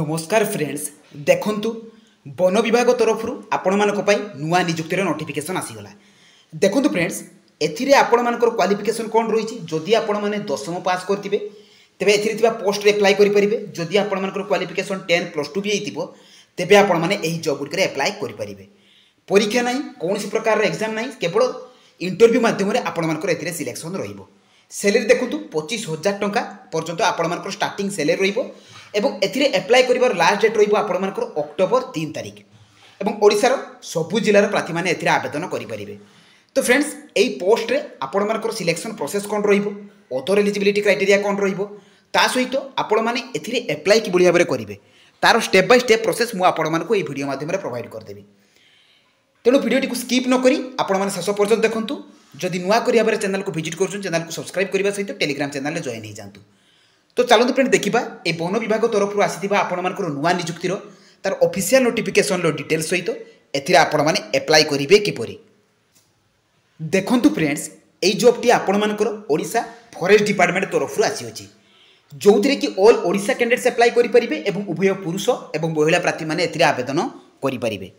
नमस्कार फ्रेंड्स देखंतु वन विभाग तरफ आपण मानक नुआ नियुक्तिर नोटिफिकेशन आसीगला। देखंतु फ्रेंड्स एथिरे आपण मानकर क्वालिफिकेशन कौन रही जदि आपण माने 10वीं पास करथिबे तेबे एथिरे थिबा पोस्ट रे अप्लाई करि परिबे। जदि आपण मानकर क्वालिफिकेशन 10+2 भी हेतिबो तेबे आपण माने एही जॉब गुड करे अप्लाई करि परिबे। परीक्षा नहीं कोनोसी प्रकार रे एग्जाम नहीं केवल इंटरव्यू माध्यम रे आपण मानकर एथिरे सिलेक्शन रहिबो। सैलरी देखंतु 25,000 टंका पर्यंत आपण मानकर स्टार्टिंग सैलरी रहिबो एवं एथिरे अप्लाई करिवार लास्ट डेट रहिबो आपण मानकर अक्टोबर 3 तारिख एवं ओडिशार सबु जिल्लार प्रार्थी माने एथिरे आवेदन करि परिबे। तो फ्रेंड्स एई पोस्ट रे आपण मानकर सिलेक्शन प्रोसेस कोन रहिबो अदर एलिजिबिलिटी क्राइटेरिया कोन रहिबो ता सहित आपण माने एथिरे अप्लाई कि बढिया भाबरे करिवे तार स्टेप बाय स्टेप प्रोसेस मु आपण मानको एई वीडियो माध्यम रे प्रोवाइड कर देबी। तेणु वीडियोटी को स्किप न करी आपण माने शेष पर्यंत देखंतु। जदि नुआ करी भाबरे चैनल को विजिट करछन चैनल को सब्सक्राइब करबा सहित टेलीग्राम चैनल रे जॉइन हो जांतु। तो चलते फ्रेंड देखा ए वन विभाग तरफ आसी आपण मानकर नुआ नियुक्तिर तार ऑफिशियल नोटिफिकेशन डिटेल्स सहित एथिरे आपण माने अप्लाई करिवे किपरि। देखंतु फ्रेंड्स एई जॉबटी आपण मानकर ओडिशा फॉरेस्ट डिपार्टमेंट तरफ आसी अछि जो कि ऑल ओडिशा कैंडिडेट्स अप्लाई करि परिबे एवं उभय पुरुष एवं महिला प्रार्थी माने एथिरे आवेदन करि परिबे।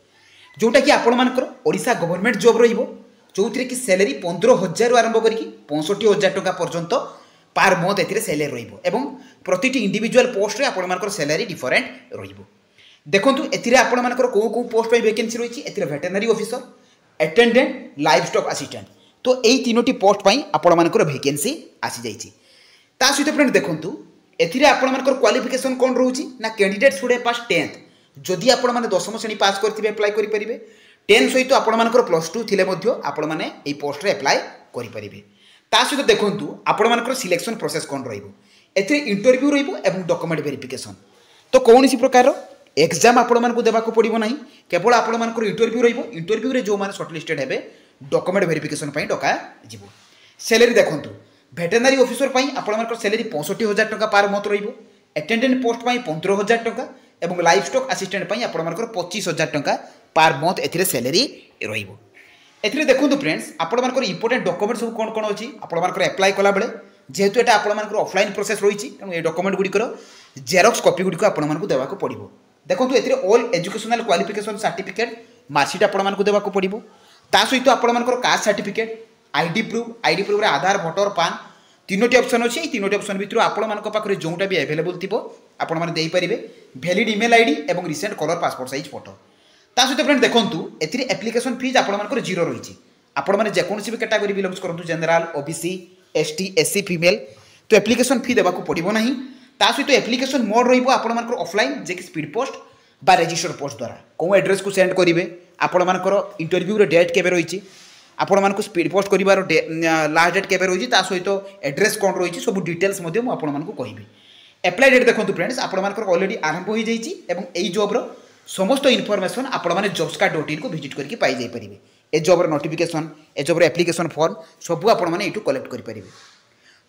जोटा कि आपण मानकर ओडिशा गवर्नमेंट जॉब रहिबो जो कि सैलरी 15,000 आरंभ करिक 65,000 टंका पर्यंत पार मंथ एथिरे सैलरी रहिबो एवं प्रतिटी इंडिविजुअल पोस्ट रे आपण मानकर सैलरी डिफरेंट रहिबो। देखंतु एथिरे आपण मानकर को पोस्ट पे वैकेंसी रहिछि एथिरे veterinary officer attendant live stock assistant तो एई तीनोटी पोस्ट पई आपण मानकर वैकेंसी आसी जाइछि। ता सहित फ्रेंड देखंतु एथिरे आपण मानकर क्वालिफिकेशन कोन रहउछि ना candidate should have pass 10th जदि आपण माने 10वीं श्रेणी पास करथिबे अप्लाई करि परिबे 10 सहित आपण मानकर +2 थिले मध्ये आपण माने एई पोस्ट रे अप्लाई करि परिबे। ता सहित देखंतु आपण मानकर सिलेक्शन प्रोसेस कोन रहिबो एथिरे इंटरव्यू रहिबो एवं डॉक्यूमेंट वेरिफिकेशन। तो कोनोसी प्रकार एग्जाम आपण मानकु देबाकू पड़िबो नाही केवल आपण मानकर इंटरव्यू रहिबो। इंटरव्यू रे जो माने शॉर्टलिस्टेड हेबे डॉक्यूमेंट वेरिफिकेशन पई डका जिवो। सैलरी देखंतु वेटरनरी ऑफिसर पई आपण मानकर सैलरी 65,000 टंका पर मंथ रहिबो अटेंडेंट पोस्ट पई 15,000 टंका एवं लाइव स्टॉक असिस्टेंट पई आपण मानकर 25,000 टंका पर मंथ एथिरे सैलरी रहिबो। एथिरे देखंतु फ्रेंड्स आपण मानकर इंपोर्टेंट डॉक्यूमेंट सब कोन कोन अछि आपण मानकर अप्लाई कला बेले जेहेतु एटा आपण मानकर ऑफलाइन प्रोसेस रहिछि तेणु ए डॉक्यूमेंट गुडिकर जेरॉक्स कॉपी गुडिको आपण मानकु देबाकू पड़िबो। देखंतु एथिरे all educational qualification certificate marksheet आपण मानकु देबाकू पड़िबो ता सहित आपण मानकर कास्ट सर्टिफिकेट आईडी प्रूफ रे आधार वोटर पान तीनोटी ऑप्शन अछि। ए तीनोटी ऑप्शन भितर आपण मानक पाखरे जोंटा भी अवेलेबल थिबो आपण माने देई परिबे वैलिड ईमेल आईडी एवं recent colour passport size photo. ता सहित फ्रेंड देखंतु एथिरे एप्लिकेशन फीस आपण मानकर 0 रहिछि। आपण माने जेकोनसी भी कैटेगरी बिलोंग्स करंतु general OBC ST SC female तो एप्लिकेशन फी देबाकू पड़िबो नाही। ता सहित एप्लिकेशन मोड रहिबो आपण मानकर ऑफलाइन जे कि स्पीड पोस्ट बा रजिस्टर पोस्ट द्वारा को एड्रेस को सेंड करिवे आपण मानकर इंटरव्यू रे डेट केबे रहिछि आपण मानकु स्पीड पोस्ट करिवार लास्ट डेट केबे रहिछि ता सहित एड्रेस कोन रहिछि सब डिटेल्स मध्ये मु आपण मानकु कहिबी। अप्लाई डेट देखंतु फ्रेंड्स आपण मानकर ऑलरेडी आरंभ होई जाइछि एवं एई जॉब रो समस्त इनफॉरमेशन आपण माने jobs.in को विजिट करके पाई जाई परिबे। ए जॉब रो नोटिफिकेशन ए जॉब रो एप्लिकेशन फॉर्म सब आपण माने एटू कलेक्ट करि परिबे।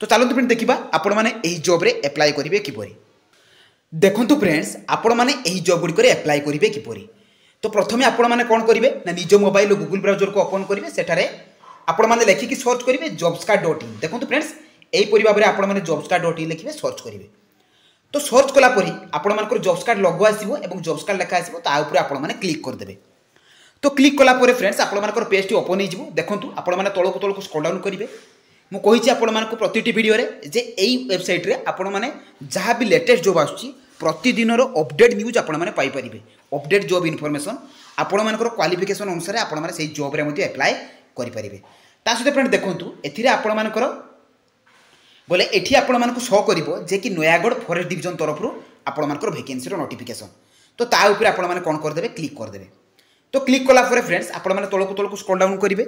तो चलंतु फ्रेंड देखिबा आपण माने एई जॉब रे अप्लाई करिवे किपरि। देखंतु फ्रेंड्स आपण माने एई जॉब गुडी करे अप्लाई करिवे किपरि। तो प्रथमे आपण माने कोन करिवे ना निज मोबाइल गूगल ब्राउजर को ओपन करिवे सेठारे आपण माने लेखि कि सर्च करिवे jobs.in। देखंतु फ्रेंड्स एई परि भाबरे आपण माने jobs.in लिखिवे सर्च करिवे तो सर्च कला परी आपण मानकर जॉब्स कार्ड लोगो आसीबो एवं जॉब्स कार्ड लेखा आसीबो ता ऊपर आपण माने क्लिक कर देबे। तो क्लिक कला परे फ्रेंड्स आपण मानकर पेज टी ओपन हो जिवो। देखंतु आपण माने तळको स्क्रॉल डाउन करिवे मु कहिछि आपण मानकर प्रतिटी वीडियो रे जे एई वेबसाइट रे आपण माने जहा भी लेटेस्ट जॉब आछी प्रतिदिन रो अपडेट न्यूज आपण माने पाई परिबे। अपडेट जॉब इन्फॉर्मेशन आपण मानकर क्वालिफिकेशन अनुसार आपण माने सेही जॉब रे मध्ये अप्लाई करि परिबे। ता सहित फ्रेंड देखंतु एथिरे आपण मानकर बोले एठी आपण मानकु शो करिवो जे कि नयागढ़ फॉरेस्ट डिवीजन तरफ आपण मानकर वैकेंसी रो नोटिफिकेशन तो ता ऊपर आपण माने कोन कर देबे क्लिक कर देबे। तो क्लिक कला परे फ्रेंड्स आपण माने तळको स्क्रॉल डाउन करिवे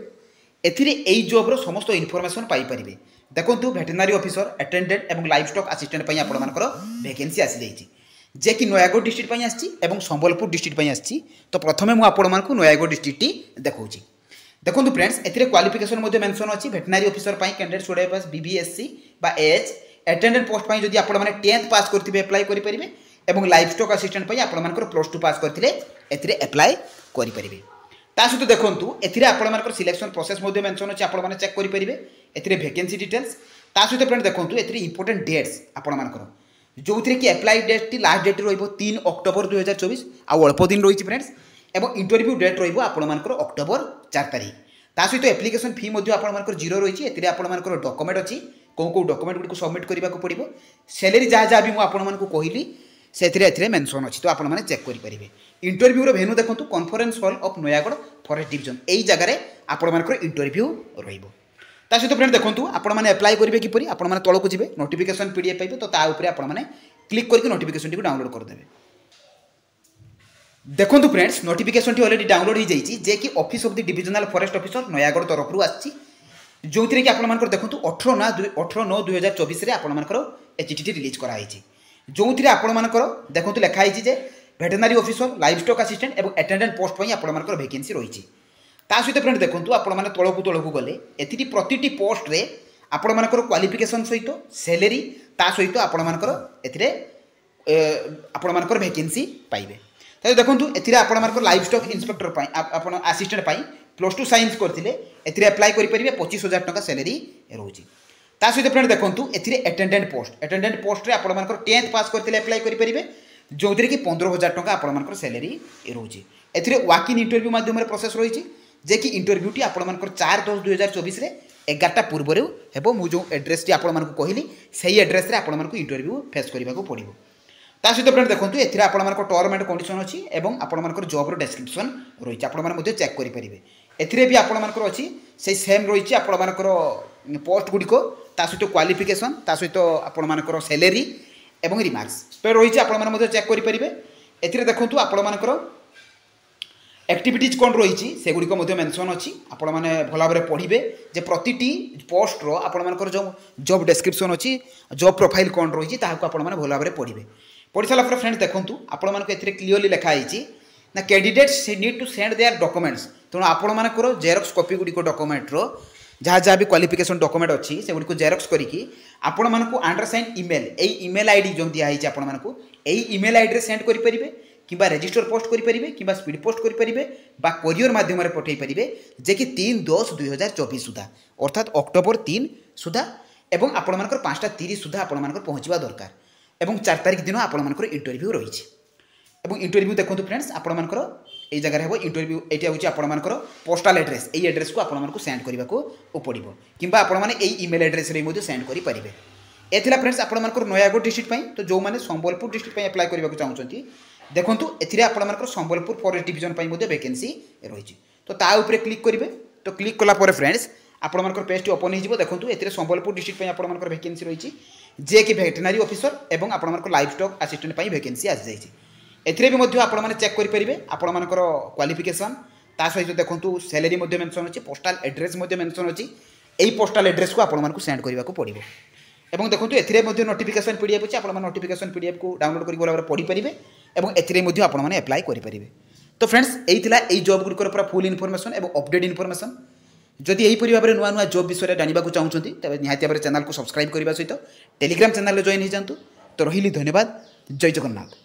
एथिरे एई जॉब रो समस्त इन्फॉर्मेशन पाई परिबे। देखंतु वेटरनरी ऑफिसर अटेंडेंट एवं लाइव स्टॉक असिस्टेंट पई आपण मानकर वैकेंसी आसी जाईछि जे कि नयागढ़ डिस्ट्रिक्ट पई आछि एवं संबलपुर डिस्ट्रिक्ट पई आछि। तो प्रथमे मु आपण मानकु नयागढ़ डिस्ट्रिक्ट टी देखौछि। देखंतु फ्रेंड्स एथिरे क्वालिफिकेशन मध्ये मेंशन अछि वेटरनरी ऑफिसर पई candidate should have pass BVSc बा एच अटेंडेंट पोस्ट पई जदि आपण माने 10th पास करथिबे अप्लाई करि परिबे एवं लाइव स्टॉक असिस्टेंट पई आपण मानकर +2 पास करथिले एथिरे अप्लाई करि परिबे। ता सहित देखंतु एथिरे आपण मानकर सिलेक्शन प्रोसेस मध्ये मेंशन अछि आपण माने चेक करि परिबे एथिरे वैकेंसी डिटेल्स। ता सहित फ्रेंड देखंतु एथिरे इंपोर्टेंट डेट्स आपण मानकर जो थी कि एप्लाई डेट लास्ट डेट रही 3 अक्टोबर 2024 आउ अल्प दिन रही फ्रेंड्स एवं इंटरव्यू डेट रही अक्टोबर 4 तारिख ता सहित एप्लिकेशन फी आपर जीरो रही है आपर डॉक्यूमेंट अच्छी कौ डॉक्यूमेंट गुड़ी सबमिट करने पड़ो सैलरी जहाँ जहाँ भी मुझे कहली से मेंशन अच्छी तो आपने चेक करेंगे इंटरव्यूर भेन्यू देखो conference hall of Nayagarh forest division यही जगह आपर इंटरव्यू रही सहित फ्रेंड देखो आपने एप्लाई करेंगे किपरि आपने तौक जी नोटिफिकेशन पीडीएफ पाइबे तो आपने क्लिक करके नोटिफिकेशन टी डाउनलोड करदे देखो friends notification T already download हो जाइए जे कि office of the divisional forest officer Nayagarh तरफ आसी जो थी कि आपको देखो 18/9/2024 आपंकर ए चिठी रिलीज कराई जो थी आपंकर देखो लिखाई जे भेटेनारी ऑफिसर लाइव स्टॉक असिस्टेंट और अटेंडेंट पोस्ट पर आपंकर वैकेंसी रही सहित फ्रेंड देखो आपने तौक गले एति प्रति पोस्ट रे आपंकर क्वालिफिकेशन सहित सैलरी ता सहित आपंकर आपंकर वैकेंसी पाइबे तो देखो एपंकर live stock inspector assistant +2 science करते एप्लाई करेंगे 25,000 टका सैलरी रोचे सहित फ्रेंड देखो ए अटेंडेंट पोस्ट आपंकर 10th पास करते एप्लाई करेंगे जो थी कि 15,000 टका आपंकर सैलरी रोचे ए वाक इन इंटरव्यू मध्यम प्रोसेस रही जे कि इंटरव्यू टी आपंकर 4/10/2024 11टा पूर्वर हे मुझे एड्रेस टी आपको कहली से एड्रेस आपको इंटरव्यू फेस करने पड़ो सहित फ्रेंड देखो ये आपंकर टर्म एंड कंडीशन अच्छी और आपंकर जॉब डिस्क्रिप्शन रही है चेक करेंगे एथिरे भी आपंकर अच्छी से सेम रही आपंकर पोस्ट गुड़िक सहित क्वालिफिकेशन सहित आपंकर सैलरी एवं रिमार्क्स तो रही आपने चेक करेंगे ए देखो आपंकर एक्टिविटीज कौन रही से गुड़िक मेंशन अच्छी आपने भल भाव पढ़े जे प्रति पोस्टर आपंकर जो जॉब डिस्क्रिप्शन अच्छी जॉब प्रोफाइल कौन रही आपने भल भाव पढ़े पढ़ी सारा फ्रेंड देखो आपको क्लीयरली लिखाई ना candidates need to send their documents तेणु आपंकर जेरक्स कॉपी गुड़िक डॉक्यूमेंट्र जहाँ जहाँ भी क्वालिफिकेशन डॉक्यूमेंट अच्छी से गुड़ी जेरक्स करके आपण मानक अंडरसाइन ईमेल आईडी जो दिखाई आपको यही ईमेल आईडी सेंड करेंगे कि रजिस्टर पोस्ट करेंगे कि स्पीड पोस्ट करेंगे कोरियर माध्यम पठे पारे जे कि 3/10/2024 सुधा अर्थात अक्टोबर 3 सुधा एवं आपंकर 5:30 सुधा आपंकर पहुँचवा दरकार एवं 4 तारिख दिन आपंकर इंटरव्यू रही है इंटरव्यू देखो फ्रेंड्स आपंकर ये जगह है इंटरव्यू ये हूँ आपंकर पोस्टाल एड्रेस यही एड्रेस को आपको सेंड करने को पड़ो कि आपने ईमेल एड्रेस सेंड करेंगे ये फ्रेंड्स आपंकर नयागढ़ डिस्ट्रिक्ट तो जो मैंने संबलपुर डिस्ट्रिक्ट एप्लाई करने को चाहते देखो ये आपंकर संबलपुर फॉरेस्ट डिवीजन वैकेंसी रही तो ताऊपर क्लिक करेंगे तो क्लिक कलापर फ्रेंड्स आपंकर पेज ओपन हो देखो ये संबलपुर डिस्ट्रिक्ट आपंकर वैकेंसी रही जे कि भेटेनारी ऑफिसर और आपंकर लाइव स्टॉक असिस्टेंट वैकेंसी आसी जाइए एथिरे भी आपने चेक करेंगे आपंकर क्वालिफिकेशन ता सहित देखो सैलरी मेंशन अच्छी पोस्टाल एड्रेस मेंशन अच्छी यही पोस्टाल एड्रेस को आपको सेंड करने को पड़ो और देखो ये नोटिफिकेशन पीडीएफ अच्छी आप नोटिफिकेशन पीडीएफ को डाउनलोड करके भल पढ़ी पारे और एथिरे आपने एप्लाई करेंगे तो फ्रेंड्स यही जॉब गुड़िकर पूरा फुल इनफॉरमेशन और अपडेट इनफॉरमेशन जदि यहीपरि भाव में नुआ नुआ जॉब विषय जानवा चाहते तेज निहाती भाव चैनल को सब्सक्राइब करने सहित टेलीग्राम चैनल जॉइन हो जातु तो रही धन्यवाद जय जगन्नाथ।